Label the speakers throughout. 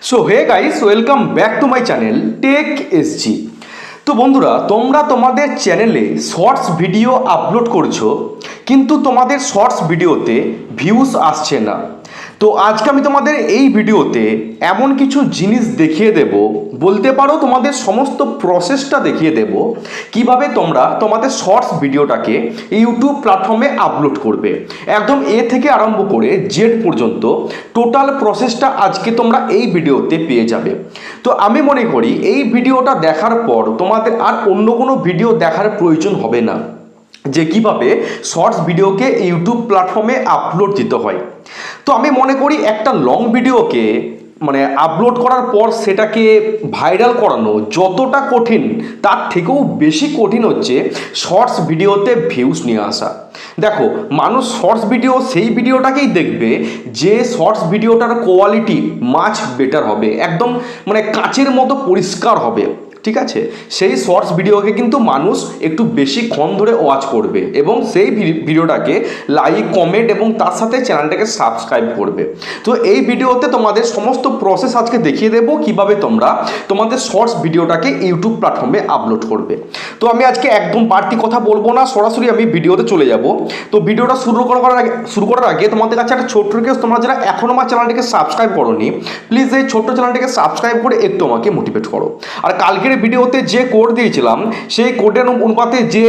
Speaker 1: So hey guys, welcome back to my channel tech SG. তো বন্ধুরা, তোমরা তোমাদের চ্যানেলে শর্টস ভিডিও আপলোড করছো, কিন্তু তোমাদের শর্টস ভিডিওতে ভিউজ আসছে না। তো আজকে আমি তোমাদের এই ভিডিওতে এমন কিছু জিনিস দেখিয়ে দেব, বলতে পারো তোমাদের সমস্ত প্রসেসটা দেখিয়ে দেব কিভাবে তোমরা তোমাদের শর্টস ভিডিওটাকে ইউটিউব প্ল্যাটফর্মে আপলোড করবে। একদম এ থেকে আরম্ভ করে জেড পর্যন্ত টোটাল প্রসেসটা আজকে তোমরা এই ভিডিওতে পেয়ে যাবে। তো আমি মনে করি এই ভিডিওটা দেখার পর তোমাদের আর অন্য কোনো ভিডিও দেখার প্রয়োজন হবে না, যে কিভাবে শর্টস ভিডিওকে ইউটিউব প্ল্যাটফর্মে আপলোড দিতে হয়। তো আমি মনে করি একটা লং ভিডিওকে আপলোড করার পর সেটাকে ভাইরাল করানো যতটা কঠিন, তার থেকেও বেশি কঠিন হচ্ছে শর্টস ভিডিওতে ভিউজ নিয়ে আসা। দেখো, মানুষ শর্টস ভিডিও সেই ভিডিওটাকেই দেখবে যে শর্টস ভিডিওটার কোয়ালিটি মাচ বেটার হবে, একদম কাচের মতো পরিষ্কার হবে। ঠিক আছে, সেই শর্টস ভিডিওকে কিন্তু মানুষ একটু বেশিক্ষণ ধরে ওয়াচ করবে এবং সেই ভিডিওটাকে লাইক, কমেন্ট এবং তার সাথে চ্যানেলটাকে সাবস্ক্রাইব করবে। তো এই ভিডিওতে তোমাদের সমস্ত প্রসেস আজকে দেখিয়ে দেবো কিভাবে তোমরা তোমাদের শর্টস ভিডিওটাকে ইউটিউব প্ল্যাটফর্মে আপলোড করবে। তো আমি আজকে একদম বাড়তি কথা বলবো না, সরাসরি আমি ভিডিওতে চলে যাব। তো ভিডিওটা শুরু করার আগে তোমাদের কাছে একটা ছোট্ট রিকোয়েস্ট, তোমরা যারা এখনও আমার চ্যানেলটিকে সাবস্ক্রাইব করোনি, প্লিজ এই ছোট্ট চ্যানেলটিকে সাবস্ক্রাইব করে একটু আমাকে মোটিভেট করো। আর কালকের ভিডিওতে যে কোড দিয়েছিলাম সেই কোডের অনুপাতে যে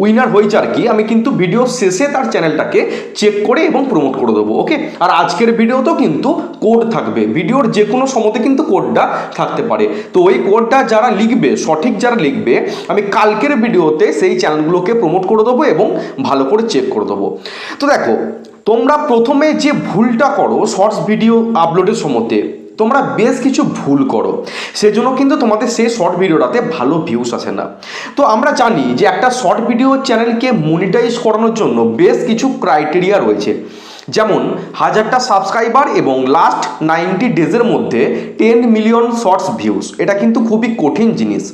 Speaker 1: উইনার হয়েছে আর কি, আমি কিন্তু ভিডিও শেষে তার চ্যানেলটাকে চেক করে এবং প্রমোট করে দেবো। ওকে, আর আজকের ভিডিওতেও কিন্তু কোড থাকবে, ভিডিওর যে কোনো সময়তে কিন্তু কোডটা থাকতে পারে। তো ওই কোডটা যারা লিখবে, সঠিক যারা লিখবে, আমি কালকের ভিডিওতে সেই চ্যানেলগুলোকে প্রমোট করে দেবো এবং ভালো করে চেক করে দেবো। তো দেখো, তোমরা প্রথমে যে ভুলটা করো শর্টস ভিডিও আপলোডের সময়তে, তোমরা বেশ কিছু ভুল করো, সেজন্য কিন্তু তোমাদের সেই শর্ট ভিডিওটাতে ভালো ভিউস আসে না। তো আমরা জানি যে একটা শর্ট ভিডিও চ্যানেলকে মনিটাইজ করানোর জন্য বেশ কিছু ক্রাইটেরিয়া রয়েছে, যেমন 1000টা সাবস্ক্রাইবার এবং লাস্ট 90 ডেজের মধ্যে 10 মিলিয়ন শর্টস ভিউজ। এটা কিন্তু খুবই কঠিন জিনিস।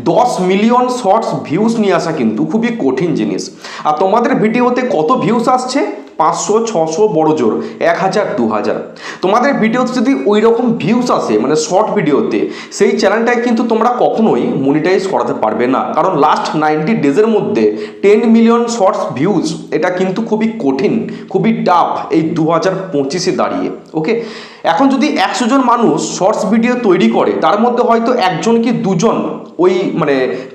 Speaker 1: 10 মিলিয়ন শর্টস ভিউজ নিয়ে আসা কিন্তু খুবই কঠিন জিনিস। আর তোমাদের ভিডিওতে কত ভিউজ আসছে? 500, 600, বড় জোর 1000, 2000। তোমাদের ভিডিওতে যদি ওই রকম ভিউজ আসে শর্ট ভিডিওতে, সেই চ্যানেলটায় কিন্তু তোমরা কখনোই মনিটাইজ করাতে পারবে না, কারণ লাস্ট 90 ডেজের মধ্যে 10 মিলিয়ন শর্টস ভিউজ এটা কিন্তু খুবই কঠিন, খুবই টাফ এই 2025-এ দাঁড়িয়ে। ওকে, এখন যদি 100 জন মানুষ শর্টস ভিডিও তৈরি করে, তার মধ্যে হয়তো একজন কি দুজন ওই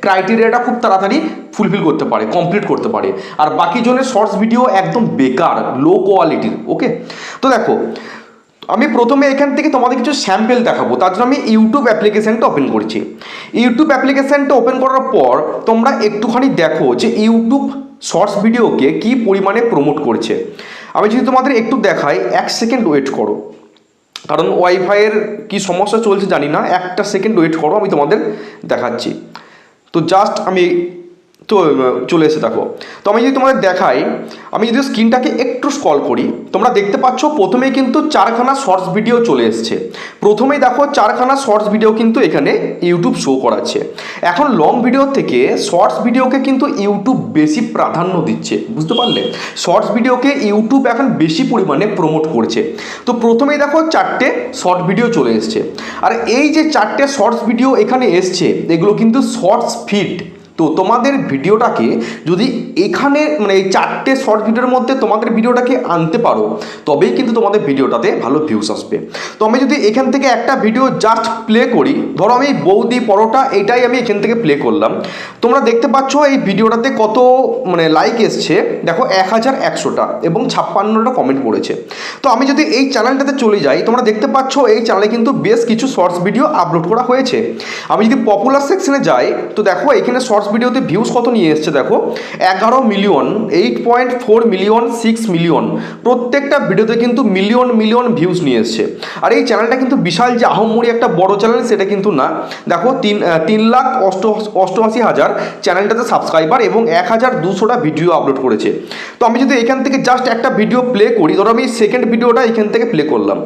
Speaker 1: ক্রাইটেরিয়াটা খুব তাড়াতাড়ি ফুলফিল করতে পারে, কমপ্লিট করতে পারে, আর বাকি জনের শর্টস ভিডিও একদম বেকার, লো কোয়ালিটির। ওকে, তো দেখো, আমি প্রথমে এখান থেকে তোমাদের কিছু স্যাম্পল দেখাবো, তার জন্য আমি ইউটিউব অ্যাপ্লিকেশানটা ওপেন করছি। ইউটিউব অ্যাপ্লিকেশানটা ওপেন করার পর তোমরা একটুখানি দেখো যে ইউটিউব শর্টস ভিডিওকে কী পরিমাণে প্রমোট করছে। আমি যদি তোমাদের একটু দেখাই, 1 সেকেন্ড ওয়েট করো, কারণ ওয়াইফাইয়ের কি সমস্যা চলছে জানি না, 1 সেকেন্ড ওয়েট করো, আমি তোমাদের দেখাচ্ছি। তো জাস্ট আমি তো চলে এসে দেখো। তো আমি যদি তোমাদের দেখাই, আমি যদি স্ক্রিনটাকে একটু স্ক্রল করি, তোমরা দেখতে পাচ্ছ প্রথমেই কিন্তু 4খানা শর্টস ভিডিও চলে এসছে। প্রথমেই দেখো 4খানা শর্টস ভিডিও কিন্তু এখানে ইউটিউব শো করাচ্ছে। এখন লং ভিডিও থেকে শর্টস ভিডিওকে কিন্তু ইউটিউব বেশি প্রাধান্য দিচ্ছে, বুঝতে পারলে? শর্টস ভিডিওকে ইউটিউব এখন বেশি পরিমাণে প্রমোট করছে। তো প্রথমেই দেখো 4টে শর্ট ভিডিও চলে এসছে, আর এই যে 4টে শর্টস ভিডিও এখানে এসছে, এগুলো কিন্তু শর্টস ফিড। তো তোমাদের ভিডিওটাকে যদি এখানে এই 4টে শর্ট ভিডিওর মধ্যে তোমাদের ভিডিওটাকে আনতে পারো, তবেই কিন্তু তোমাদের ভিডিওটাতে ভালো ভিউস আসবে। তো আমি যদি এখান থেকে একটা ভিডিও জাস্ট প্লে করি, ধরো আমি বৌদি পরোটা, এইটাই আমি এখান থেকে প্লে করলাম। তোমরা দেখতে পাচ্ছ এই ভিডিওটাতে কত লাইক এসছে, দেখো 1100টা এবং 56টা কমেন্ট পড়েছে। তো আমি যদি এই চ্যানেলটাতে চলে যাই, তোমরা দেখতে পাচ্ছ এই চ্যানেলে কিন্তু বেশ কিছু শর্টস ভিডিও আপলোড করা হয়েছে। আমি যদি পপুলার সেকশনে যাই, তো দেখো এখানে শর্টস ভিডিওতে ভিউজ কত নিয়ে এসছে, দেখো 11 মিলিয়ন, 8.4 মিলিয়ন, 6 মিলিয়ন। প্রত্যেকটা ভিডিওতে কিন্তু মিলিয়ন মিলিয়ন ভিউজ নিয়ে এসছে। আর এই চ্যানেলটা কিন্তু বিশাল যে আহম্মরি একটা বড় চ্যানেল সেটা কিন্তু না। দেখো 3,88,000 চ্যানেলটাতে সাবস্ক্রাইবার এবং 1,200টা ভিডিও আপলোড করেছে। তো আমি যদি এখান থেকে জাস্ট একটা ভিডিও প্লে করি, ধরো আমি সেকেন্ড ভিডিওটা এখান থেকে প্লে করলাম,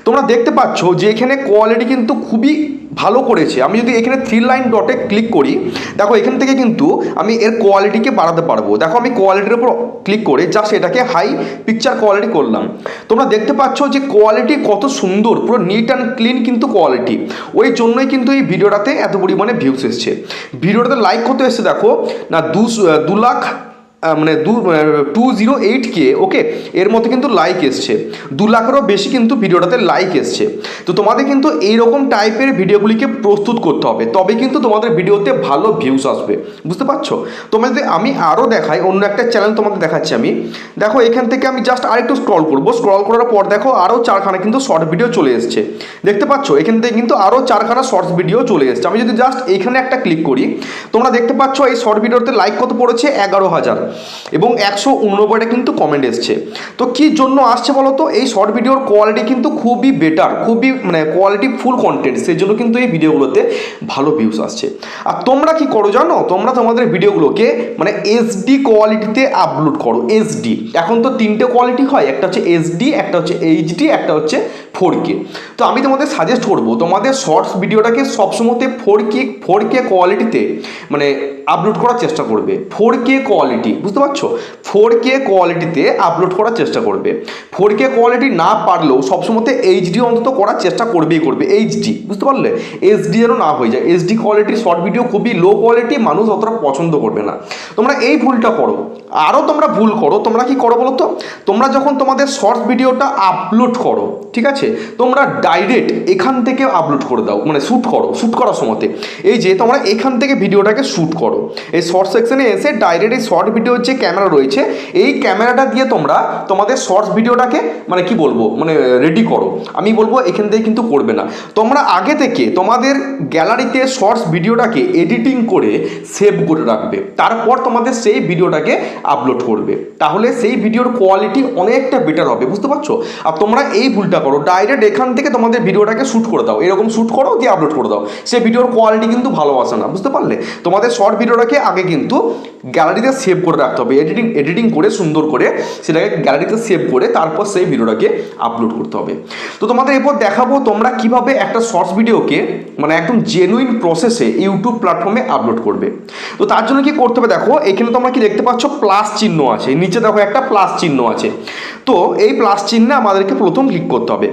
Speaker 1: তোমরা দেখতে পাচ্ছ যে এখানে কোয়ালিটি কিন্তু খুবই ভালো করেছে। আমি যদি এখানে 3 লাইন ডটে ক্লিক করি, দেখো এখান থেকে কিন্তু আমি এর কোয়ালিটিকে বাড়াতে পারবো। দেখো আমি কোয়ালিটির উপর ক্লিক করে জাস্ট এটাকে হাই পিকচার কোয়ালিটি করলাম। তোমরা দেখতে পাচ্ছ যে কোয়ালিটি কত সুন্দর, পুরো নিট অ্যান্ড ক্লিন কিন্তু কোয়ালিটি। ওই জন্যই কিন্তু এই ভিডিওটাতে এত পরিমাণে ভিউস এসছে। ভিডিওটাতে লাইক কত এসছে দেখো না, 2 লাখ মানে 208K, ওকে, এর মধ্যে কিন্তু লাইক এসছে। 2 লাখেরও বেশি কিন্তু ভিডিওটাতে লাইক এসছে। তো তোমাদের কিন্তু এইরকম টাইপের ভিডিওগুলিকে প্রস্তুত করতে হবে, তবে কিন্তু তোমাদের ভিডিওতে ভালো ভিউস আসবে, বুঝতে পারছো? তোমাদের আমি আরও দেখাই, অন্য একটা চ্যানেল তোমাদের দেখাচ্ছি আমি। দেখো এখান থেকে আমি জাস্ট আরেকটু স্ক্রল করবো, স্ক্রল করার পর দেখো আরও 4খানা কিন্তু শর্ট ভিডিও চলে এসছে। দেখতে পাচ্ছ এখান থেকে কিন্তু আরও 4খানা শর্টস ভিডিও চলে এসছে। আমি যদি জাস্ট এইখানে একটা ক্লিক করি, তোমরা দেখতে পাচ্ছ এই শর্ট ভিডিওতে লাইক কত পড়েছে, 11,000, এবং 189টা কিন্তু কমেন্ট এসছে। তো কি জন্য আসছে বলো তো? এই শর্ট ভিডিওর কোয়ালিটি কিন্তু খুবই বেটার, খুবই মানে কোয়ালিটি ফুল কন্টেন্ট, সেই জন্য কিন্তু এই ভিডিওগুলোতে ভালো ভিউস আসছে। আর তোমরা কি করো জানো? তোমরা তোমাদের ভিডিওগুলোকে মানে এইচডি কোয়ালিটিতে আপলোড করো। এইচডি এখন তো 3টে কোয়ালিটি হয়, একটা হচ্ছে এইচডি, একটা হচ্ছে এইচডি, একটা হচ্ছে 4K। তো আমি তোমাদের সাজেস্ট করবো তোমাদের শর্টস ভিডিওটাকে সবসময়তে 4K কোয়ালিটিতে মানে আপলোড করার চেষ্টা করবে। 4K কোয়ালিটি, বুঝতে পারছো? 4K কোয়ালিটিতে আপলোড করার চেষ্টা করবে। 4K কোয়ালিটি না পারলেও সবসময়তে এইচডি অন্তত করার চেষ্টা করবেই করবে। এইচডি, বুঝতে পারলে? এইচডি যেন না হয়ে যায়। এইচডি কোয়ালিটির শর্ট ভিডিও খুবই লো কোয়ালিটি, মানুষ অতটা পছন্দ করবে না। তোমরা এই ভুলটা করো। আরও তোমরা ভুল করো, তোমরা কি করো বলো তো? তোমরা যখন তোমাদের শর্টস ভিডিওটা আপলোড করো, ঠিক আছে, তোমরা ডাইরেক্ট এখান থেকে আপলোড করে দাও, মানে শ্যুট করো। শ্যুট করার সময়তে এই যে তোমরা এখান থেকে ভিডিওটাকে শ্যুট করো, এই শর্ট সেকশনে এসে ডাইরেক্ট এই শর্ট ভিডিওর যে ক্যামেরা রয়েছে এই ক্যামেরাটা দিয়ে তোমরা তোমাদের শর্টস ভিডিওটাকে মানে কি বলবো মানে রেডি করো। আমি বলবো এখান থেকে কিন্তু করবে না, তোমরা আগে থেকে তোমাদের গ্যালারিতে শর্টস ভিডিওটাকে এডিটিং করে সেভ করে রাখবে, তারপর তোমাদের সেই ভিডিওটাকে আপলোড করবে, তাহলে সেই ভিডিওর কোয়ালিটি অনেকটা বেটার হবে, বুঝতে পারছো? আর তোমরা এই ভুলটা করো, ডাইরেক্ট এখান থেকে তোমাদের ভিডিওটাকে শ্যুট করে দাও, এরকম শ্যুট করো দিয়ে আপলোড করে দাও, সেই ভিডিওর কোয়ালিটি কিন্তু ভালো আসে না, বুঝতে পারলে? তোমাদের শর্ট ভিডিওটাকে আগে কিন্তু গ্যালারিতে সেভ করে রাখতে হবে, এডিটিং করে সুন্দর করে সেটাকে গ্যালারিতে সেভ করে তারপর সেই ভিডিওটাকে আপলোড করতে হবে। তো তোমাদের এরপর দেখাবো তোমরা কিভাবে একটা শর্টস ভিডিওকে মানে একদম জেনুইন প্রসেসে ইউটিউব প্ল্যাটফর্মে আপলোড করবে। তো তার জন্য কি করতে হবে, দেখো এখানে তোমরা কি দেখতে পাচ্ছ প্লাস চিহ্ন আছে, নিচে দেখো একটা প্লাস চিহ্ন আছে। তো এই প্লাস চিহ্নে আমাদেরকে প্রথম ক্লিক করতে হবে।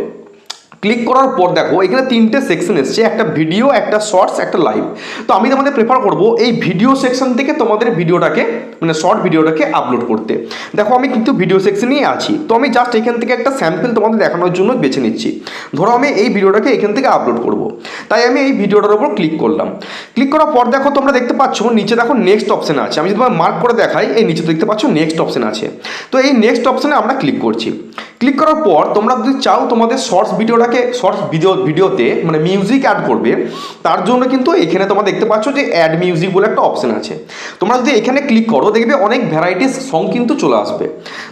Speaker 1: ক্লিক করার পর দেখো এখানে 3টে সেকশন এসছে, একটা ভিডিও, একটা শর্টস, একটা লাইভ। তো আমি তোমাদের প্রেফার করব এই ভিডিও সেকশন থেকে তোমাদের ভিডিওটাকে মানে শর্ট ভিডিওটাকে আপলোড করতে। দেখো আমি কিন্তু ভিডিও সেকশনেই আছি, তো আমি জাস্ট এখান থেকে একটা স্যাম্পল তোমাদের দেখানোর জন্য বেছে নিচ্ছি। ধরো আমি এই ভিডিওটাকে এখান থেকে আপলোড করব, তাই আমি এই ভিডিওটার উপর ক্লিক করলাম। ক্লিক করার পর দেখো তোমরা দেখতে পাচ্ছ নিচে দেখো নেক্সট অপশন আছে। আমি যদি তোমার মার্ক করে দেখাই, এই নিচে দেখতে পাচ্ছ নেক্সট অপশন আছে। তো এই নেক্সট অপশনে আমরা ক্লিক করছি। ক্লিক করার পর তোমরা যদি চাও তোমাদের শর্টস ভিডিওতে মানে মিউজিক অ্যাড করবে, তার জন্য কিন্তু এখানে তোমরা দেখতে পাচ্ছ যে অ্যাড মিউজিক বলে একটা অপশন আছে। তোমরা যদি এখানে ক্লিক করো দেখবে অনেক ভ্যারাইটিস সং কিন্তু চলে আসবে।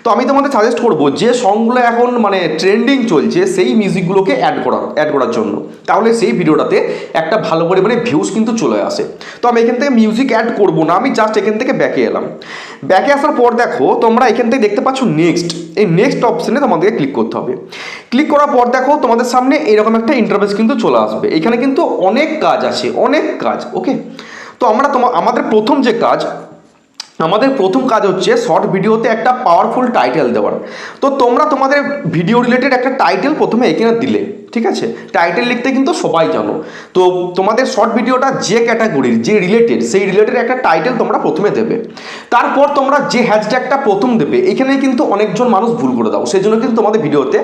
Speaker 1: তো আমি তোমাদের সাজেস্ট করবো যে সংগুলো এখন মানে ট্রেন্ডিং চলছে সেই মিউজিকগুলোকে অ্যাড করার জন্য, তাহলে সেই ভিডিওটাতে একটা ভালো পরিমাণে ভিউজ কিন্তু চলে আসে। তো আমি এখান থেকে মিউজিক অ্যাড করবো না, আমি জাস্ট এখান থেকে ব্যাকে এলাম। ব্যাকে আসার পর দেখো তোমরা এখান থেকে দেখতে পাচ্ছ নেক্সট, এই নেক্সট অপশনে তোমাদেরকে ক্লিক করতে হবে। ক্লিক করার পর দেখো তোমাদের সামনে এরকম একটা ইন্টারফেস কিন্তু চলে আসবে। এখানে কিন্তু অনেক কাজ আছে, অনেক কাজ, ওকে। তো আমাদের প্রথম কাজ হচ্ছে শর্ট ভিডিওতে একটা পাওয়ারফুল টাইটেল দেওয়ার। তো তোমরা তোমাদের ভিডিও রিলেটেড একটা টাইটেল প্রথমে এখানে দিলে, ঠিক আছে? টাইটেল লিখতে কিন্তু সবাই জানো। তো তোমাদের শর্ট ভিডিওটা যে ক্যাটাগরির যে রিলেটেড সেই রিলেটেড একটা টাইটেল তোমরা প্রথমে দেবে। তারপর তোমরা যে হ্যাশট্যাগটা প্রথম দেবে, এখানে কিন্তু অনেকজন মানুষ ভুল করে দাও, সেই জন্য কিন্তু তোমাদের ভিডিওতে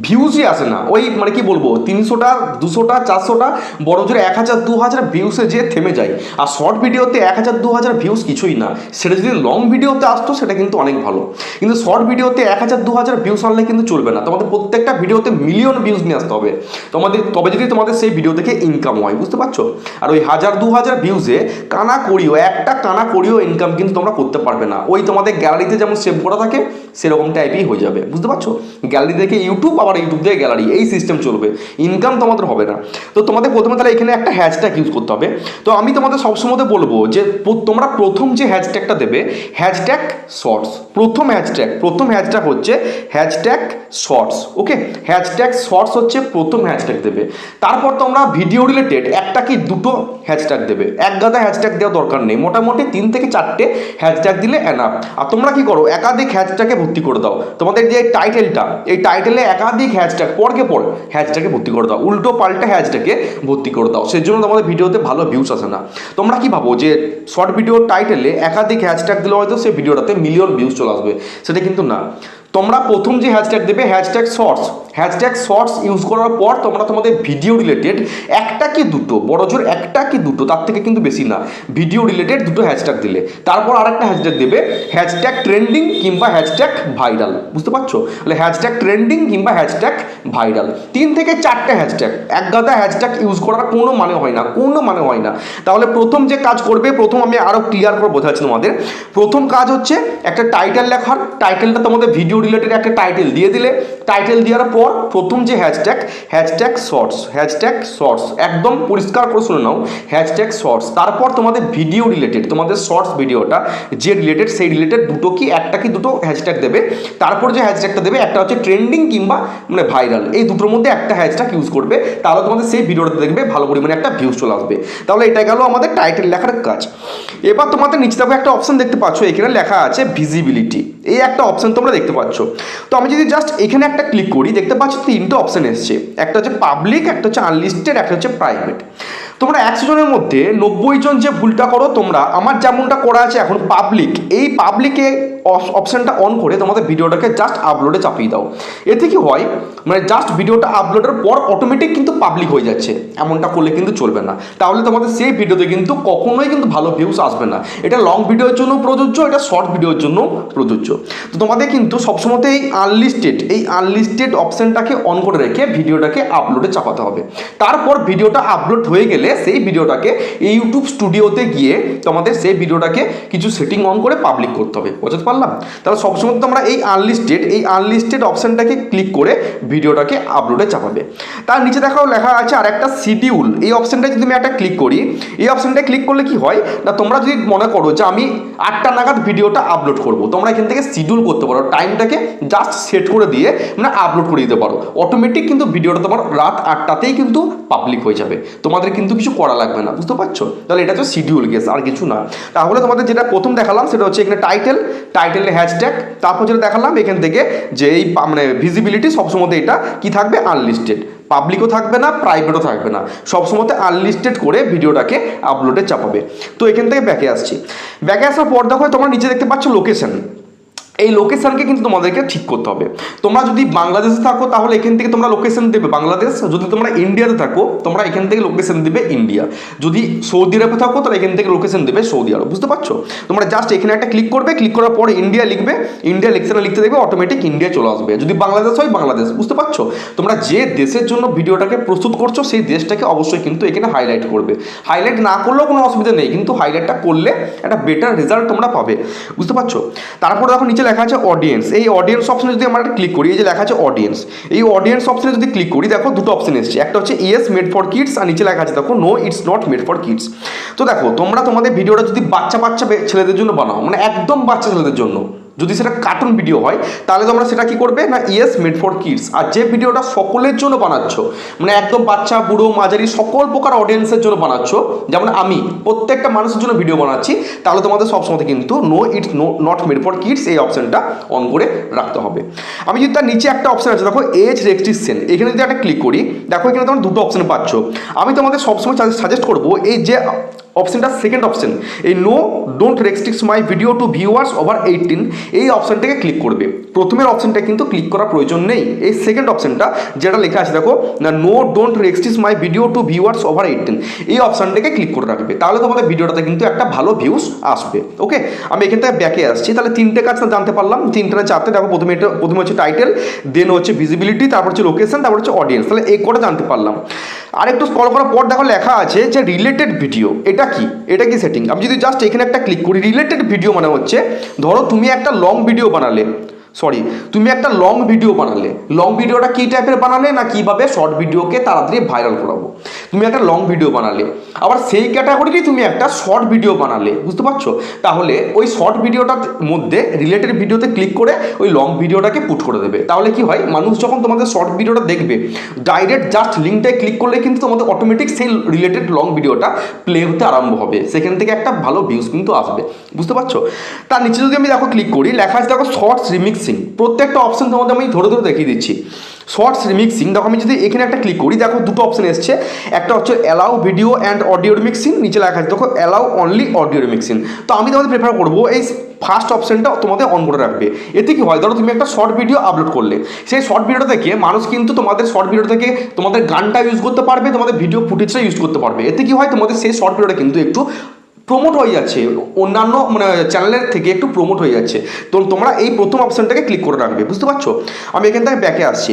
Speaker 1: ভিউজই আসে না। ওই মানে কি বলবো 300টা 200টা 400টা বড় জোরে 1000 2000 ভিউসে যে থেমে যায়। আর শর্ট ভিডিওতে 1000 2000 ভিউস কিছুই না, সেটা যদি লং ভিডিওতে আসতো সেটা কিন্তু অনেক ভালো। কিন্তু শর্ট ভিডিওতে 1000 2000 ভিউস আনলে কিন্তু চলবে না, তোমাদের প্রত্যেকটা ভিডিওতে মিলিয়ন ভিউজ নিয়ে আসতে হবে তবে যদি তোমাদের সেই ভিডিও থেকে ইনকাম হয়, বুঝতে পারছো? আর ওই 1000 2000 ভিউজে একটা কানা করিও ইনকাম কিন্তু তোমরা করতে পারবে না। ওই তোমাদের গ্যালারিতে যেমন সেভ করা থাকে সেরকম টাইপই হয়ে যাবে, বুঝতে পারছো? গ্যালারি থেকে ইউটিউব, আবার ইউটিউব থেকে গ্যালারি, এই সিস্টেম চলবে, ইনকাম তোমাদের হবে না। তো তোমাদের প্রথমে তাহলে এখানে একটা হ্যাশট্যাগ ইউজ করতে হবে। তো আমি তোমাদের সবসময় বলবো যে তোমরা প্রথম যে হ্যাশট্যাগটা দেবে হ্যাশট্যাগ শর্টস, প্রথম হ্যাশট্যাগ হচ্ছে হ্যাশট্যাগ শর্টস, ওকে। হ্যাশট্যাগ শর্টস হচ্ছে প্রথম হ্যাশট্যাগ দেবে। তারপর তোমরা ভিডিও রিলেটেড একটা কি দুটো হ্যাশট্যাগ দেবে, এক গাদা হ্যাশট্যাগ দেওয়ার দরকার নেই, মোটামুটি 3 থেকে 4টে হ্যাশট্যাগ দিলে এনাফ। আর তোমরা কি করো, একাধিক হ্যাশট্যাগে ভর্তি করে দাও। তোমাদের যে টাইটেলটা, এই টাইটেলে একাধিক হ্যাশট্যাগ পরকে পর হ্যাশট্যাগে ভর্তি করে দাও, উল্টো পাল্টা হ্যাশট্যাগে ভর্তি করে দাও। সেই জন্য তোমাদের ভিডিওতে ভালো ভিউজ আসে না। তোমরা কি ভাবো যে শর্ট ভিডিওর টাইটেলে একাধিক হ্যাশট্যাগ দিলে হয়তো সেই ভিডিওটাতে মিলিয়ন ভিউজ চলে আসবে, সেটা কিন্তু না। তোমরা প্রথম যে হ্যাশট্যাগ দেবে হ্যাশট্যাগ শর্টস ইউজ করার পর তোমরা তোমাদের ভিডিও রিলেটেড একটা কি দুটো, বড় জোর একটা কি দুটো, তার থেকে কিন্তু বেশি না, ভিডিও রিলেটেড দুটো হ্যাশট্যাগ দিলে তারপর আরেকটা হ্যাশট্যাগ দেবে হ্যাশট্যাগ ট্রেন্ডিং কিংবা হ্যাশট্যাগ ভাইরাল। বুঝতে পারছো? তাহলে হ্যাশট্যাগ ট্রেন্ডিং কিংবা হ্যাশট্যাগ ভাইরাল, 3 থেকে 4টে হ্যাশট্যাগ, এক গাদা হ্যাশট্যাগ ইউজ করার কোনো মানে হয় না। তাহলে প্রথম যে কাজ করবে, প্রথম আমি আরও ক্লিয়ার করে বোঝাচ্ছি তোমাদের। প্রথম কাজ হচ্ছে একটা টাইটেল লেখার, টাইটেলটা তোমাদের ভিডিও রিলেটেড একটা টাইটেল দিয়ে দিলে, টাইটেল দেওয়ার পর প্রথম যে হ্যাশট্যাগ শর্টস, একদম পরিষ্কার করে শুনে নাও, হ্যাশট্যাগ শর্টস। তারপর তোমাদের ভিডিও রিলেটেড, তোমাদের শর্টস ভিডিওটা যে রিলেটেড, সেই রিলেটেড দুটো কি একটা কি দুটো হ্যাশট্যাগ দেবে। তারপর যে হ্যাশট্যাগটা দেবে একটা হচ্ছে ট্রেন্ডিং কিংবা মানে ভাইরাল, এই দুটোর মধ্যে একটা হ্যাশট্যাগ ইউজ করবে, তাহলে তোমাদের সেই ভিডিওটা দেখবে ভালো পরিমাণে একটা ভিউজ চলে আসবে। তাহলে এটা গেল আমাদের টাইটেল লেখার কাজ। এবার তোমাদের নিচে দেখো একটা অপশন দেখতে পাচ্ছ, এখানে লেখা আছে ভিজিবিলিটি, এই একটা অপশন তোমরা দেখতে পাচ্ছ। তো আমি যদি জাস্ট এখানে একটা ক্লিক করি, দেখতে পাচ্ছ 3টে অপশন এসছে, একটা হচ্ছে পাবলিক, একটা হচ্ছে আনলিস্টেড, একটা হচ্ছে প্রাইভেট। তোমরা 100 জনের মধ্যে 90 জন যে ভুলটা করো তোমরা, আমার যেমনটা করা আছে এখন পাবলিক, এই পাবলিকে অপশানটা অন করে তোমাদের ভিডিওটাকে জাস্ট আপলোডে চাপিয়ে দাও। এতে কি হয়, মানে জাস্ট ভিডিওটা আপলোডের পর অটোমেটিক কিন্তু পাবলিক হয়ে যাচ্ছে, এমনটা করলে কিন্তু চলবে না। তাহলে তোমাদের সেই ভিডিওতে কিন্তু কখনোই কিন্তু ভালো ভিউজ আসবে না। এটা লং ভিডিওর জন্য প্রযোজ্য, এটা শর্ট ভিডিওর জন্য প্রযোজ্য। তো তোমাদের কিন্তু সবসময় এই আনলিস্টেড অপশানটাকে অন করে রেখে ভিডিওটাকে আপলোডে চাপাতে হবে। তারপর ভিডিওটা আপলোড হয়ে গেলে সেই ভিডিওটাকে ইউটিউব স্টুডিওতে গিয়ে তোমাদের সেই ভিডিওটাকে কিছু সেটিং অন করে পাবলিক করতে হবে। বুঝতে পারলাম? তাহলে সবসময় তোমরা এই আনলিস্টেড অপশানটাকে ক্লিক করে ভিডিওটাকে আপলোডে চাপাবে। তার নিচে দেখাও লেখা আছে আর একটা শিডিউল, এই অপশানটা যদি আমি একটা ক্লিক করি, এই অপশানটা ক্লিক করলে কি হয় না, তোমরা যদি মনে করো যে আমি 8টা নাগাদ ভিডিওটা আপলোড করবো, তোমরা এখান থেকে শিডিউল করতে পারো, টাইমটাকে জাস্ট সেট করে দিয়ে মানে আপলোড করে দিতে পারো। অটোমেটিক কিন্তু ভিডিওটা তোমার রাত 8টাতেই কিন্তু পাবলিক হয়ে যাবে, তোমাদের কিন্তু কিছু করা লাগবে না। বুঝতে পারছো? তাহলে এটা হচ্ছে শিডিউল গেস, আর কিছু না। তাহলে তোমাদের যেটা প্রথম দেখালাম সেটা হচ্ছে এখানে টাইটেলে হ্যাশট্যাগ, তারপর যেটা দেখালাম এখান থেকে যে এই মানে ভিজিবিলিটি, সবসময় এটা কি থাকবে, আনলিস্টেড, পাবলিকও থাকবে না, প্রাইভেটও থাকবে না, সবসময় আনলিস্টেড করে ভিডিওটাকে আপলোডে চাপাবে। তো এখান থেকে ব্যাকে আসার পর দেখো তোমরা নিচে দেখতে পাচ্ছ লোকেশন, এই লোকেশানকে কিন্তু তোমাদেরকে ঠিক করতে হবে। তোমরা যদি বাংলাদেশে থাকো তাহলে এখান থেকে তোমরা লোকেশন দেবে বাংলাদেশ, যদি তোমরা ইন্ডিয়াতে থাকো তোমরা এখান থেকে লোকেশন দেবে ইন্ডিয়া, যদি সৌদি আরবে থাকো তাহলে এখান থেকে লোকেশন দেবে সৌদি আরব। বুঝতে পারছো? তোমরা জাস্ট এখানে একটা ক্লিক করবে, ক্লিক করার পরে ইন্ডিয়া লিখবে, ইন্ডিয়া লেকচারে লিখতে দেখবে অটোমেটিক ইন্ডিয়া চলে আসবে। যদি বাংলাদেশ হয় বাংলাদেশ। বুঝতে পারছো? তোমরা যে দেশের জন্য ভিডিওটাকে প্রস্তুত করছো সেই দেশটাকে অবশ্যই কিন্তু এখানে হাইলাইট করবে। হাইলাইট না করলেও কোনো অসুবিধা নেই, কিন্তু হাইলাইটটা করলে একটা বেটার রেজাল্ট তোমরা পাবে। বুঝতে পারছো? তারপর দেখো নিচে লেখা আছে অডিয়েন্স, এই অডিয়েন্স অপশনে যদি আমরা ক্লিক করি, এই যে লেখা আছে অডিয়েন্স, এই অডিয়েন্স অপশনে যদি ক্লিক করি দেখো দুটো অপশন এসেছে, একটা হচ্ছে ইয়েস মেড ফর কিডস আর নিচে লেখা আছে দেখো no it's not made for kids. তো দেখো তোমরা তোমাদের ভিডিওটা যদি বাচ্চা ছেলেদের জন্য বানাও, মানে একদম বাচ্চা ছেলেদের জন্য, যদি সেটা কার্টুন ভিডিও হয় তাহলে তোমরা সেটা কি করবে না ইয়েস মেড ফর কিডস। আর যে ভিডিওটা সকলের জন্য বানাচ্ছ, মানে একদম বাচ্চা বুড়ো মাঝারি সকল প্রকার অডিয়েন্সের জন্য বানাচ্ছ, যেমন আমি প্রত্যেকটা মানুষের জন্য ভিডিও বানাচ্ছি, তাহলে তোমাদের সবসময় কিন্তু no it's not made for kids এই অপশানটা অন করে রাখতে হবে। আমি যদি তার নিচে একটা অপশান আছে দেখো এজ রেস্ট্রিকশন, এখানে যদি একটা ক্লিক করি দেখো এখানে তোমরা দুটো অপশান পাচ্ছ। আমি তোমাদের সবসময় সাজেস্ট করবো এই যে অপশানটা সেকেন্ড অপশান, এই no don't restrict my video to viewers over 18, এই অপশানটাকে ক্লিক করবে। প্রথমের অপশানটা কিন্তু ক্লিক করার প্রয়োজন নেই, এই সেকেন্ড অপশানটা যেটা লেখা আছে দেখো না no don't restrict my video to viewers over 18, এই অপশানটাকে ক্লিক করে রাখবে, তাহলে তোমাদের ভিডিওটাতে কিন্তু একটা ভালো ভিউজ আসবে। ওকে, আমি এখান থেকে ব্যাকে আসছি। তাহলে 3টে কাজ জানতে পারলাম, 3টে না 4টে। দেখো প্রথমে হচ্ছে টাইটেল, দেন হচ্ছে ভিজিবিলিটি, তারপর হচ্ছে লোকেশন, তারপর হচ্ছে অডিয়েন্স। তাহলে এই করে জানতে পারলাম। আর একটু স্ক্রল করার পর দেখো লেখা আছে যে রিলেটেড ভিডিও, এটা কি সেটিং। আমি যদি জাস্ট এখানে একটা ক্লিক করি, রিলেটেড ভিডিও মানে হচ্ছে ধরো তুমি একটা লং ভিডিও বানালে, সরি, তুমি একটা লং ভিডিও বানালে, লং ভিডিওটা কী টাইপের বানালে না কীভাবে শর্ট ভিডিওকে তাড়াতাড়ি ভাইরাল করাবো, তুমি একটা লং ভিডিও বানালে, আবার সেই ক্যাটাগরিতেই তুমি একটা শর্ট ভিডিও বানালে, বুঝতে পারছো? তাহলে ওই শর্ট ভিডিওটার মধ্যে রিলেটেড ভিডিওতে ক্লিক করে ওই লং ভিডিওটাকে পুট করে দেবে। তাহলে কি হয়, মানুষ যখন তোমাদের শর্ট ভিডিওটা দেখবে ডাইরেক্ট জাস্ট লিঙ্কটায় ক্লিক করলে কিন্তু তোমাদের অটোমেটিক সেই রিলেটেড লং ভিডিওটা প্লে হতে আরম্ভ হবে, সেখান থেকে একটা ভালো ভিউজ কিন্তু আসবে, বুঝতে পারছো? তার নিচে যদি আমি দেখো ক্লিক করি, লেখা আছে দেখো শর্টস রিমিক্সিং, প্রত্যেকটা অপশন তোমাদের আমি ধরে ধরে দেখিয়ে দিচ্ছি। শর্টস রিমিক্সিং দেখো, আমি যদি এখানে একটা ক্লিক করি, দেখো দুটো অপশন এসছে, একটা হচ্ছে allow video and audio remixing, নিচে লেখা আছে দেখো অ্যালাউ অনলি অডিও রিমিক্সিং। তো আমি তোমাদের প্রেফার করবো এই ফার্স্ট অপশনটা তোমাদের অন করে রাখবে। এতে কি হয়, ধরো তুমি একটা শর্ট ভিডিও আপলোড করলে, সেই শর্ট ভিডিওটা থেকে মানুষ কিন্তু তোমাদের শর্ট ভিডিও থেকে তোমাদের গানটা ইউজ করতে পারবে, তোমাদের ভিডিও ফুটেজটা ইউজ করতে পারবে। এতে কি হয়, তোমাদের সেই শর্ট ভিডিওটা কিন্তু একটু প্রমোট হয়ে যাচ্ছে, অন্যান্য মানে চ্যানেলের থেকে একটু প্রমোট হয়ে যাচ্ছে। তো তোমরা এই প্রথম অপশনটাকে ক্লিক করে রাখবে, বুঝতে পারছো? আমি এখান থেকে ব্যাকে আসছি,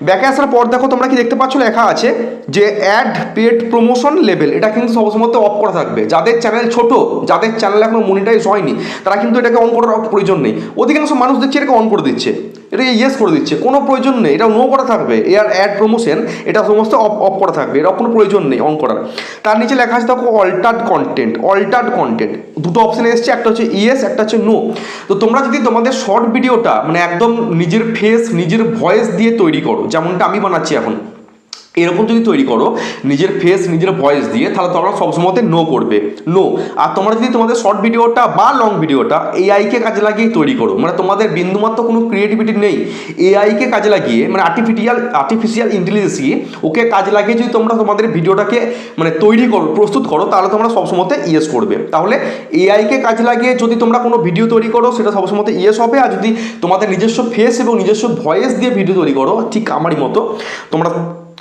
Speaker 1: ব্যাকে আসার পর দেখো তোমরা কি দেখতে পাচ্ছ, লেখা আছে যে অ্যাড পেড প্রমোশন লেভেল, এটা কিন্তু সবসময় অফ করা থাকবে। যাদের চ্যানেল ছোট, যাদের চ্যানেল এখনো মনিটাইজ হয়নি, তারা কিন্তু এটাকে অন করার প্রয়োজন নেই। অধিকাংশ মানুষ দেখছে এটাকে অন করে দিচ্ছে, এটাকে ইয়েস করে দিচ্ছে, কোনো প্রয়োজন নেই, এটা নো করা থাকবে। এর অ্যাড প্রমোশন এটা সমস্ত অফ করা থাকবে, এটা কোনো প্রয়োজন নেই অন করার। তার নিচে লেখা আছে দেখো অল্টার্ড কন্টেন্ট, দুটো অপশন এসছে, একটা হচ্ছে ইয়েস, একটা হচ্ছে নো। তো তোমরা যদি তোমাদের শর্ট ভিডিওটা মানে একদম নিজের ফেস নিজের ভয়েস দিয়ে তৈরি করো, যেমনটা আমি বানাচ্ছি এখন, এরকম যদি তৈরি করো নিজের ফেস নিজের ভয়েস দিয়ে, তাহলে তোমরা সবসময়তে নো করবে, নো। আর তোমরা যদি তোমাদের শর্ট ভিডিওটা বা লং ভিডিওটা এআইকে কাজে লাগিয়ে তৈরি করো, মানে তোমাদের বিন্দুমাত্র কোনো ক্রিয়েটিভিটি নেই, এআইকে কাজে লাগিয়ে মানে আর্টিফিশিয়াল ইন্টেলিজেন্সি ওকে কাজে লাগিয়ে যদি তোমরা তোমাদের ভিডিওটাকে মানে তৈরি করো, প্রস্তুত করো, তাহলে তোমরা সবসময়তে ইয়েস করবে। তাহলে এআইকে কাজে লাগিয়ে যদি তোমরা কোনো ভিডিও তৈরি করো, সেটা সবসময়তে ইয়েস হবে। আর যদি তোমাদের নিজস্ব ফেস এবং নিজস্ব ভয়েস দিয়ে ভিডিও তৈরি করো, ঠিক আমারই মতো, তোমরা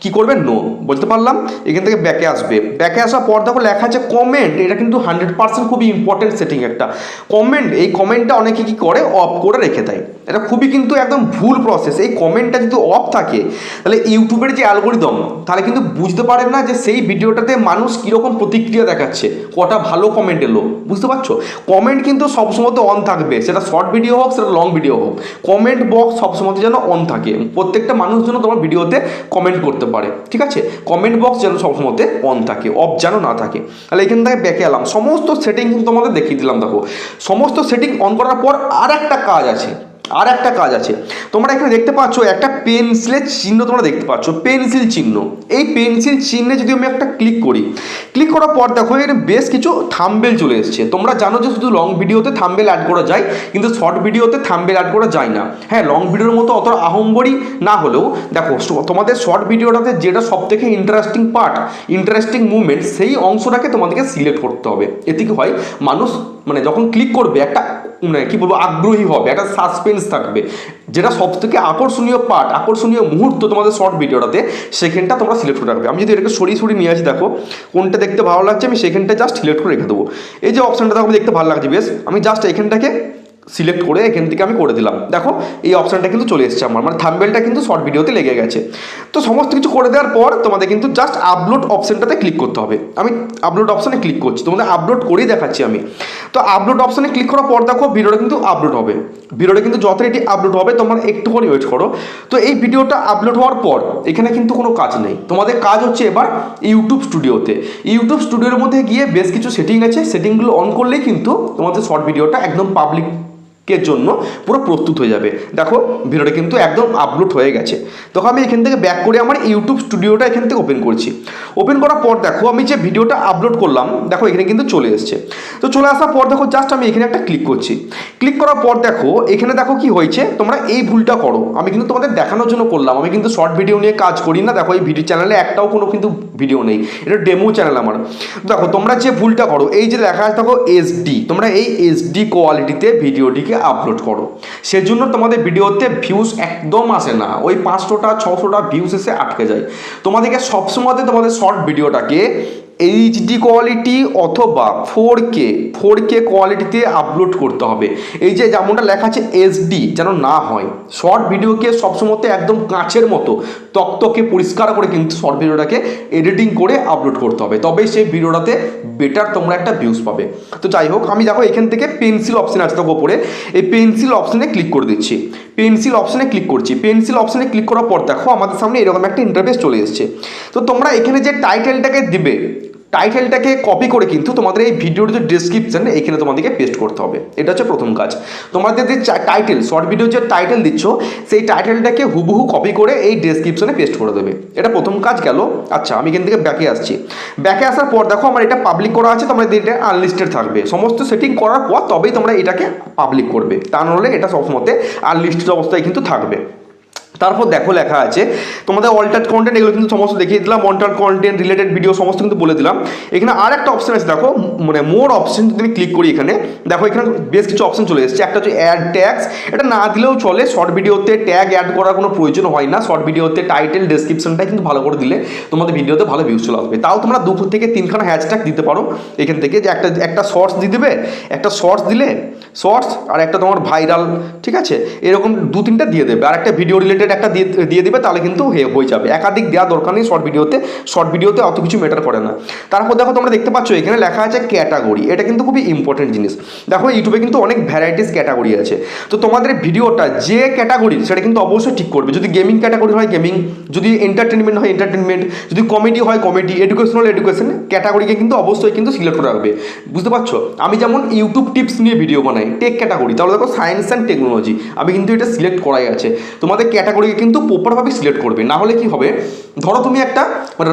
Speaker 1: কি করবে, নো। বলতে পারলাম? এখান থেকে ব্যাকে আসবে, ব্যাকে আসার পর দেখো লেখা আছে কমেন্ট, এটা কিন্তু 100% খুবই ইম্পর্টেন্ট সেটিং একটা কমেন্ট। এই কমেন্টটা অনেকে কি করে, অফ করে রেখে দেয়, এটা খুবই কিন্তু একদম ভুল প্রসেস। এই কমেন্টটা যদি অফ থাকে, তাহলে ইউটিউবের যে অ্যালগোরিদম তাহলে কিন্তু বুঝতে পারে না যে সেই ভিডিওটাতে মানুষ কীরকম প্রতিক্রিয়া দেখাচ্ছে, কটা ভালো কমেন্ট এলো, বুঝতে পারছো? কমেন্ট কিন্তু সবসময় অন থাকবে, সেটা শর্ট ভিডিও হোক সেটা লং ভিডিও হোক, কমেন্ট বক্স সবসময় যেন অন থাকে। প্রত্যেকটা মানুষ যেন তোমার ভিডিওতে কমেন্ট করতে পারে, ঠিক আছে? কমেন্ট বক্স যেন সবসময় অন থাকে, অফ যেন না থাকে। তাহলে এখান থেকে ব্যাকে এলাম, সমস্ত সেটিং কিন্তু তোমাদের দেখিয়ে দিলাম। দেখো সমস্ত সেটিং অন করার পর আর একটা কাজ আছে, তোমরা এখানে দেখতে পাচ্ছ একটা পেন্সিলের চিহ্ন, তোমরা দেখতে পাচ্ছ পেন্সিল চিহ্ন। এই পেন্সিল চিহ্নে যদি আমি একটা ক্লিক করি, ক্লিক করার পর দেখো এখানে বেশ কিছু থাম্বনেল চলে এসছে। তোমরা জানো যে শুধু লং ভিডিওতে থাম্বনেল অ্যাড করা যায়, কিন্তু শর্ট ভিডিওতে থাম্বনেল অ্যাড করা যায় না। হ্যাঁ, লং ভিডিওর মতো অত আহম্বরি না হলেও দেখো তোমাদের শর্ট ভিডিওটাতে যেটা সব থেকে ইন্টারেস্টিং মুভমেন্ট, সেই অংশটাকে তোমাদেরকে সিলেক্ট করতে হবে। এতে কি হয়, মানুষ মানে যখন ক্লিক করবে একটা মানে কি বলবো আগ্রহী হবে, একটা সাসপেন্স থাকবে, যেটা সব থেকে আকর্ষণীয় মুহূর্ত তোমাদের শর্ট ভিডিওটাতে, সেখানটা তোমরা সিলেক্ট করে রাখবে। আমি যদি এটাকে সরিয়ে নিয়ে আসি, দেখো কোনটা দেখতে ভালো লাগছে, আমি সেখানটা জাস্ট সিলেক্ট করে রেখে দেবো। এই যে অপশানটা দেখো দেখতে ভালো লাগছে বেশ, আমি জাস্ট এখানটাকে সিলেক্ট করে এখান থেকে আমি করে দিলাম। দেখো এই অপশানটা কিন্তু চলে এসেছে আমার, মানে থাম্বনেলটা কিন্তু শর্ট ভিডিওতে লেগে গেছে। তো সমস্ত কিছু করে দেওয়ার পর তোমাদের কিন্তু জাস্ট আপলোড অপশানটাতে ক্লিক করতে হবে। আমি আপলোড অপশানে ক্লিক করছি, তোমাদের আপলোড করেই দেখাচ্ছি আমি। তো আপলোড অপশানে ক্লিক করার পর দেখো ভিডিওটা কিন্তু আপলোড হবে। ভিডিওটা কিন্তু যত এটি আপলোড হবে তোমরা একটু করে ওয়েট করো। তো এই ভিডিওটা আপলোড হওয়ার পর এখানে কিন্তু কোনো কাজ নেই, তোমাদের কাজ হচ্ছে এবার ইউটিউব স্টুডিওর মধ্যে গিয়ে বেশ কিছু সেটিং আছে, সেটিংগুলো অন করলেই কিন্তু তোমাদের শর্ট ভিডিওটা একদম পাবলিকের জন্য পুরো প্রস্তুত হয়ে যাবে। দেখো ভিডিওটা কিন্তু একদম আপলোড হয়ে গেছে। তখন আমি এখান থেকে ব্যাক করে আমার ইউটিউব স্টুডিওটা এখান থেকে ওপেন করছি। ওপেন করার পর দেখো আমি যে ভিডিওটা আপলোড করলাম, দেখো এখানে কিন্তু চলে এসছে। তো চলে আসার পর দেখো জাস্ট আমি এখানে একটা ক্লিক করছি। ক্লিক করার পর দেখো এখানে দেখো কি হয়েছে, তোমরা এই ভুলটা করো। আমি কিন্তু তোমাদের দেখানোর জন্য করলাম, আমি কিন্তু শর্ট ভিডিও নিয়ে কাজ করি না। দেখো এই ভিডিও চ্যানেলে একটাও কোনো কিন্তু ভিডিও নেই, এটা ডেমো চ্যানেল আমার। দেখো তোমরা যে ভুলটা করো, এই যে লেখা আছে দেখো এইচডি, তোমরা এই এইচডি কোয়ালিটিতে ভিডিওটিকে আপলোড করো। সেজন্য তোমাদের ভিডিওতে ভিউজ একদম আসে না, ওই 500টা 600টা ভিউজ এসে আটকে যায়। তোমাদেরকে সবসময় তোমাদের শর্ট ভিডিওটাকে এইচডি কোয়ালিটি অথবা 4K কোয়ালিটিতে আপলোড করতে হবে। এই যে যেমনটা লেখা আছে এইচডি যেন না হয়। শর্ট ভিডিওকে সবসময় একদম কাঁচের মতো তকতকে পরিষ্কার করে কিন্তু শর্ট ভিডিওটাকে এডিটিং করে আপলোড করতে হবে, তবেই সেই ভিডিওটাতে বেটার তোমরা একটা ভিউজ পাবে। তো যাই হোক, আমি দেখো এখান থেকে পেন্সিল অপশান আছে দেখো ওপরে, এই পেন্সিল অপশানে ক্লিক করে দিচ্ছি। পেন্সিল অপশানে ক্লিক করছি। পেন্সিল অপশানে ক্লিক করার পর দেখো আমাদের সামনে এরকম একটা ইন্টারফেস চলে এসেছে। তো তোমরা এখানে যে টাইটেলটাকে দিবে, টাইটেলটাকে কপি করে কিন্তু তোমাদের এই ভিডিওর যে ডেসক্রিপশন এখানে তোমাদেরকে পেস্ট করতে হবে। এটা হচ্ছে প্রথম কাজ। তোমাদের যে টাইটেল, শর্ট ভিডিওর যে টাইটেল দিচ্ছ সেই টাইটেলটাকে হুবহু কপি করে এই ডেসক্রিপশনে পেস্ট করে দেবে। এটা প্রথম কাজ গেল। আচ্ছা, আমি এখান থেকে ব্যাকে আসছি। ব্যাকে আসার পর দেখো আমার এটা পাবলিক করা আছে, তোমরা এটা আনলিস্টেড থাকবে। সমস্ত সেটিং করার পর তবেই তোমরা এটাকে পাবলিক করবে, তা নাহলে এটা সবসময় আনলিস্টেড অবস্থায় কিন্তু থাকবে। তারপর দেখো লেখা আছে তোমাদের অল্টার কন্টেন্ট, এগুলো কিন্তু সমস্ত দেখিয়ে দিলাম। অল্টার কন্টেন্ট, রিলেটেড ভিডিও সমস্ত কিন্তু বলে দিলাম। এখানে আর একটা অপশন আছে দেখো, মানে মোর অপশন, যদি আমি ক্লিক করি এখানে দেখো এখানে বেশ কিছু অপশন চলে এসেছে। একটা হচ্ছে অ্যাড ট্যাগস, এটা না দিলেও চলে। শর্ট ভিডিওতে ট্যাগ অ্যাড করার কোনো প্রয়োজন হয় না। শর্ট ভিডিওতে টাইটেল ডেসক্রিপশনটা কিন্তু ভালো করে দিলে তোমাদের ভিডিওতে ভালো ভিউজ চলে আসবে। তাও তোমরা 2 থেকে 3খানা হ্যাশট্যাগ দিতে পারো এখান থেকে, যে একটা শর্টস দিয়ে দেবে, একটা শর্টস দিলে শর্টস, আর একটা তোমার ভাইরাল, ঠিক আছে, এরকম 2-3টা দিয়ে দেবে, আর একটা ভিডিও রিলেটেড একটা দিয়ে দেবে, তাহলে কিন্তু হয়ে যাবে। একাধিক দেওয়া দরকার নেই শর্ট ভিডিওতে অত কিছু ম্যাটার করে না। তারপর দেখো তোমরা দেখতে পাচ্ছ এখানে লেখা আছে ক্যাটাগরি। এটা কিন্তু খুবই ইম্পর্টেন্ট জিনিস। দেখো ইউটিউবে কিন্তু অনেক ভ্যারাইটিস ক্যাটাগরি আছে। তো তোমাদের ভিডিওটা যে ক্যাটাগরি সেটা কিন্তু অবশ্যই ঠিক করবে। যদি গেমিং ক্যাটাগরি হয় গেমিং, যদি এন্টারটেনমেন্ট হয় এন্টারটেনমেন্ট, যদি কমেডি হয় কমেডি, এডুকেশন ক্যাটাগরিকে কিন্তু অবশ্যই কিন্তু সিলেক্ট করে রাখবে। বুঝতে পারছো? আমি যেমন ইউটিউব টিপস নিয়ে ভিডিও বানাই, টেক ক্যাটাগরি, তাহলে দেখো সায়েন্স অ্যান্ড টেকনোলজি, আমি কিন্তু এটা সিলেক্ট করাই আছে। তোমাদের ক্যাটাগরিকে কিন্তু প্রপারভাবে সিলেক্ট করবে, না হলে কি হবে, ধরো তুমি একটা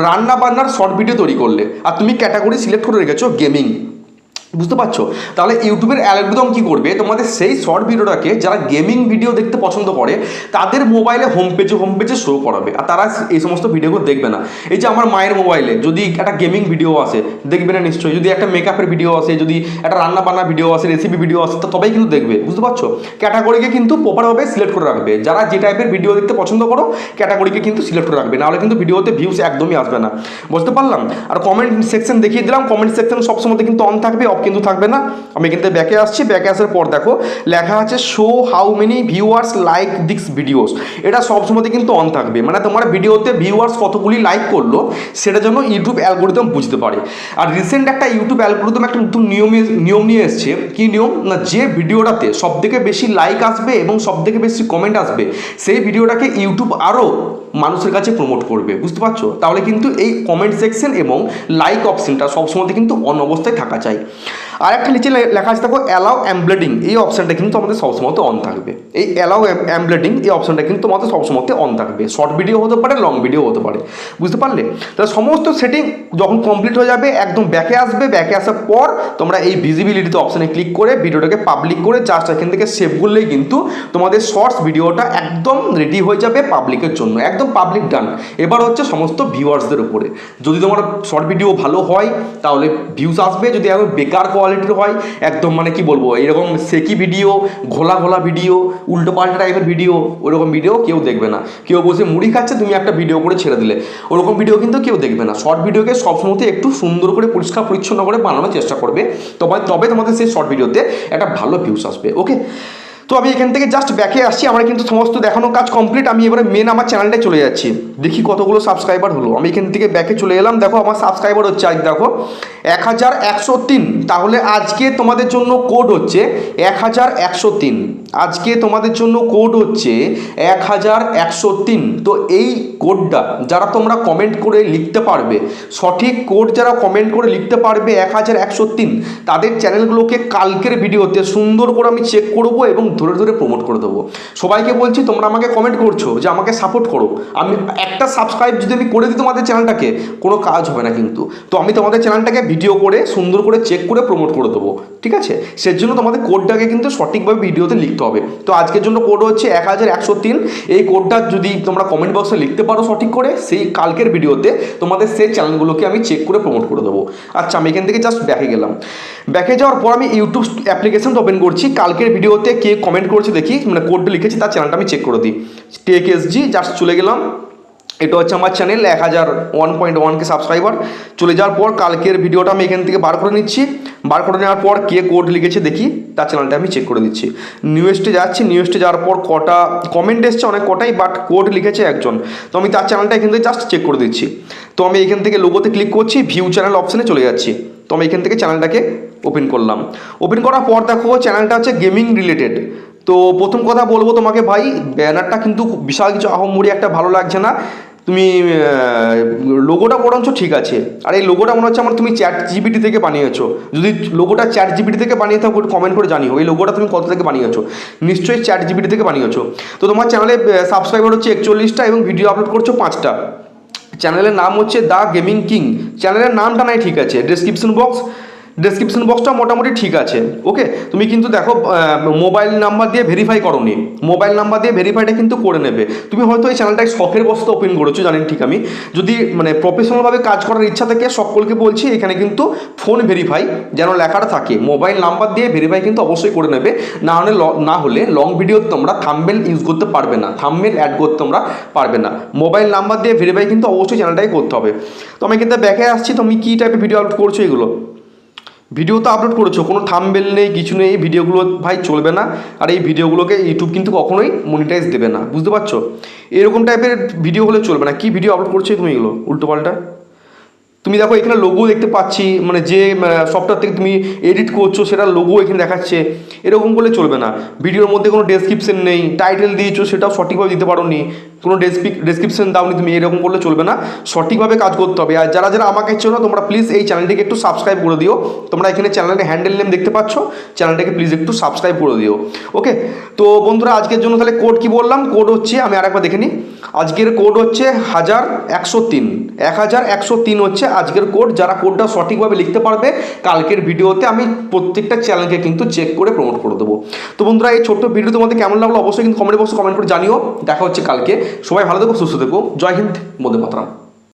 Speaker 1: রান্না বান্নার শর্ট ভিডিও তৈরি করলে আর তুমি ক্যাটাগরি সিলেক্ট করে রেখেছো গেমিং, বুঝতে পারছো? তাহলে ইউটিউবের অ্যালগরিদম কী করবে, তোমাদের সেই শর্ট ভিডিওটাকে যারা গেমিং ভিডিও দেখতে পছন্দ করে তাদের মোবাইলে হোম পেজে শো করাবে, আর তারা এই সমস্ত ভিডিওগুলো দেখবে না। এই যে আমার মায়ের মোবাইলে যদি একটা গেমিং ভিডিও আসে দেখবে না নিশ্চয়ই, যদি একটা মেকআপের ভিডিও আসে, যদি একটা রান্না বান্না ভিডিও আসে, রেসিপি ভিডিও আসে, তো তবেই কিন্তু দেখবে। বুঝতে পারছো? ক্যাটাগরিকে কিন্তু প্রপারভাবে সিলেক্ট করে রাখবে। যারা যে টাইপের ভিডিও দেখতে পছন্দ করো ক্যাটাগরিকে কিন্তু সিলেক্ট করে রাখবে, নাহলে কিন্তু ভিডিওতে ভিউজ একদমই আসবে না। বুঝতে পারলাম? আর কমেন্ট সেকশন দেখিয়ে দিলাম, কমেন্ট সেকশন সবসময় কিন্তু অন থাকবে, অফ কিন্তু থাকবে না। আমি কিন্তু ব্যাকে আসছি। ব্যাকে আসার পর দেখো লেখা আছে show how many viewers like this videos. এটা সবসময় কিন্তু অন থাকবে, মানে তোমার ভিডিওতে ভিউয়ার্স কতগুলি লাইক করলো সেটা যেন ইউটিউব অ্যালগরিদম বুঝতে পারে। আর রিসেন্ট একটা ইউটিউব অ্যালগরিদম একটা নতুন নিয়ম নিয়ে এসছে। কি নিয়ম না, যে ভিডিওটাতে সবথেকে বেশি লাইক আসবে এবং সবথেকে বেশি কমেন্ট আসবে সেই ভিডিওটাকে ইউটিউব আরও মানুষের কাছে প্রমোট করবে। বুঝতে পারছো? তাহলে কিন্তু এই কমেন্ট সেকশন এবং লাইক অপশনটা সবসময় কিন্তু অন অবস্থায় থাকা চাই। আর একটা নিচে লেখা আছে দেখো অ্যালাউ এমব্লেডিং, এই অপশানটা কিন্তু আমাদের সবসময় অন থাকবে। এই অ্যালাউ এমব্লেডিং এই অপশানটা কিন্তু আমাদের সবসময় অন থাকবে। শর্ট ভিডিও হতে পারে, লং ভিডিও হতে পারে। বুঝতে পারলে? তাহলে সমস্ত সেটিং যখন কমপ্লিট হয়ে যাবে একদম ব্যাকে আসবে। ব্যাকে আসার পর তোমরা এই ভিজিবিলিটিতে অপশানে ক্লিক করে ভিডিওটাকে পাবলিক করে জাস্ট এখান থেকে সেভ করলেই কিন্তু তোমাদের শর্টস ভিডিওটা একদম রেডি হয়ে যাবে পাবলিকের জন্য, একদম পাবলিক ডান। এবার হচ্ছে সমস্ত ভিউয়ার্সদের উপরে। যদি তোমার শর্ট ভিডিও ভালো হয় তাহলে ভিউজ আসবে, যদি একদম বেকার কোয়ালিটির হয়, একদম মানে কি বলবো, এরকম সেকি ভিডিও, ঘোলা ভিডিও, উল্টো পাল্টা টাইপের ভিডিও, ওরকম ভিডিও কেউ দেখবে না। কেউ বসে মুড়ি খাচ্ছে, তুমি একটা ভিডিও করে ছেড়ে দিলে, ওরকম ভিডিও কিন্তু কেউ দেখবে না। শর্ট ভিডিওকে সবসময় একটু সুন্দর করে পরিষ্কার পরিচ্ছন্ন করে বানানোর চেষ্টা করবে, তবে তোমাদের সেই শর্ট ভিডিওতে একটা ভালো ভিউজ আসবে। ওকে, তো আমি এখান থেকে জাস্ট ব্যাকে আসছি। আমার কিন্তু সমস্ত দেখানো কাজ কমপ্লিট। আমি এবারে মেন আমার চ্যানেলটায় চলে যাচ্ছি, দেখি কতগুলো সাবস্ক্রাইবার হলো। আমি এখান থেকে ব্যাকে চলে এলাম। দেখো আমার সাবস্ক্রাইবার হচ্ছে আজ দেখো 1103। তাহলে আজকে তোমাদের জন্য কোড হচ্ছে 1103। আজকে তোমাদের জন্য কোড হচ্ছে 1103। তো এই কোডটা যারা তোমরা কমেন্ট করে লিখতে পারবে, সঠিক কোড যারা কমেন্ট করে লিখতে পারবে 1103, তাদের চ্যানেলগুলোকে কালকের ভিডিওতে সুন্দর করে আমি চেক করবো এবং ধরে ধরে প্রমোট করে দেবো। সবাইকে বলছি তোমরা আমাকে কমেন্ট করছো যে আমাকে সাপোর্ট করো, আমি একটা সাবস্ক্রাইব যদি আমি করে দিই তোমাদের চ্যানেলটাকে, কোনো কাজ হবে না কিন্তু। তো আমি তোমাদের চ্যানেলটাকে ভিডিও করে সুন্দর করে চেক করে প্রমোট করে দেবো, ঠিক আছে? সেজন্য তোমাদের কোডটাকে কিন্তু সঠিকভাবে ভিডিওতে লিখতে হবে। তো আজকের জন্য কোড হচ্ছে 1103। এই কোডটা যদি তোমরা কমেন্ট বক্সে লিখতে পারো সঠিক করে, সেই কালকের ভিডিওতে তোমাদের সেই চ্যানেলগুলোকে আমি চেক করে প্রমোট করে দেবো। আচ্ছা, আমি এখান থেকে জাস্ট ব্যাকে গেলাম। ব্যাকে যাওয়ার পর আমি ইউটিউব অ্যাপ্লিকেশনটা ওপেন করছি। কালকের ভিডিওতে কে কমেন্ট করেছে দেখি, মানে কোডটা লিখেছি তার চ্যানেলটা আমি চেক করে দিই। টেক এসজি, জাস্ট চলে গেলাম। এটা হচ্ছে আমার চ্যানেল, 101.1K সাবস্ক্রাইবার। চলে যাওয়ার পর কালকের ভিডিওটা আমি এখান থেকে বার করে নিচ্ছি। বার করে নেওয়ার পর কে কোড লিখেছে দেখি, তার চ্যানেলটা আমি চেক করে দিচ্ছি। নিউজটে যাচ্ছি। নিউজটে যাওয়ার পর কটা কমেন্ট এসছে, অনেক কটাই, বাট কোড লিখেছে একজন। তো আমি তার চ্যানেলটা এখান থেকে জাস্ট চেক করে দিচ্ছি। তো আমি এখান থেকে লোগোতে ক্লিক করছি, ভিউ চ্যানেল অপশানে চলে যাচ্ছি। তো আমি এখান থেকে চ্যানেলটাকে ওপেন করলাম। ওপেন করার পর দেখো চ্যানেলটা হচ্ছে গেমিং রিলেটেড। তো প্রথম কথা বলবো তোমাকে ভাই, ব্যানারটা কিন্তু বিশাল কিছু আহামরি একটা ভালো লাগছে না। তুমি লোগোটা বরঞ্চ ঠিক আছে, আর এই লোগোটা মনে হচ্ছে আমার তুমি চ্যাট জিপিটি থেকে বানিয়েছো। যদি লোগোটা চ্যাট জিপিটি থেকে বানিয়ে থাকো কমেন্ট করে জানিও এই লোগোটা তুমি কত থেকে বানিয়েছো। নিশ্চয়ই চ্যাট জিপিটি থেকে বানিয়েছো। তো তোমার চ্যানেলে সাবস্ক্রাইবার হচ্ছে 41টা এবং ভিডিও আপলোড করছো 5টা। চ্যানেলের নাম হচ্ছে দ্য গেমিং কিং। চ্যানেলের নামটা নাই ঠিক আছে, ডেসক্রিপশন বক্সটা মোটামুটি ঠিক আছে। ওকে, তুমি কিন্তু দেখো মোবাইল নাম্বার দিয়ে ভেরিফাই করোনি, মোবাইল নাম্বার দিয়ে ভেরিফাইটা কিন্তু করে নেবে। তুমি হয়তো এই চ্যানেলটাকে শখের বশত ওপেন করেছো, জানেন ঠিক আমি। যদি মানে প্রফেশনালভাবে কাজ করার ইচ্ছা থেকে সকলকে বলছি এখানে কিন্তু ফোন ভেরিফাই যেন লেখাটা থাকে, মোবাইল নাম্বার দিয়ে ভেরিফাই কিন্তু অবশ্যই করে নেবে। না হলে লং ভিডিও তোমরা থাম্বনেল ইউজ করতে পারবে না, থাম্বনেল অ্যাড করতে তোমরা পারবে না। মোবাইল নাম্বার দিয়ে ভেরিফাই কিন্তু অবশ্যই চ্যানেলটাকে করতে হবে। তো আমি কিন্তু ব্যাকে আসছি, তুমি কী টাইপের ভিডিও আপলোড করছো এগুলো। ভিডিও তো আপলোড করেছো, কোনো থাম্বনেল নেই, কিছু নেই, ভিডিওগুলো ভাই চলবে না। আর এই ভিডিওগুলোকে ইউটিউব কিন্তু কখনোই মনিটাইজ দেবে না, বুঝতে পারছো। এরকম টাইপের ভিডিও হলে চলবে না। কি ভিডিও আপলোড করছো তুমি এগুলো উল্টোপাল্টা। তুমি দেখো এখানে লোগো দেখতে পাচ্ছি, মানে যে সফটওয়্যার থেকে তুমি এডিট করছো সেটার লোগো এখানে দেখাচ্ছে। এরকম করলে চলবে না। ভিডিওর মধ্যে কোনো ডেসক্রিপশন নেই, টাইটেল দিয়েছো সেটাও সঠিকভাবে দিতে পারো নি, কোনো ডেসক্রিপশন দাওনি তুমি, এরকম করলে চলবে না। সঠিকভাবে কাজ করতে হবে। আর যারা যারা আমাকে চেনো তোমরা প্লিজ এই চ্যানেলটিকে একটু সাবস্ক্রাইব করে দিও। তোমরা এখানে চ্যানেলের হ্যান্ডেল নেম দেখতে পাচ্ছ, চ্যানেলটাকে প্লিজ একটু সাবস্ক্রাইব করে দিও। ওকে, তো বন্ধুরা আজকের জন্য তাহলে কোড কি বললাম, কোড হচ্ছে আমি আরেকবার দেখে নিই। আজকের কোড হচ্ছে 1103, 1103 হচ্ছে আজকের কোড। যারা কোডটা সঠিকভাবে লিখতে পারবে কালকের ভিডিওতে আমি প্রত্যেকটা চ্যানেলকে কিন্তু চেক করে প্রমোট করে দেবো। তো বন্ধুরা এই ছোট্ট ভিডিও তোমাদের কেমন লাগলো অবশ্যই কিন্তু কমেন্ট বক্সে কমেন্ট করে জানিও। দেখা হচ্ছে কালকে। সবাই ভালো থেকো, সুস্থ থেকো। জয় হিন্দ, বন্দে মাতরম।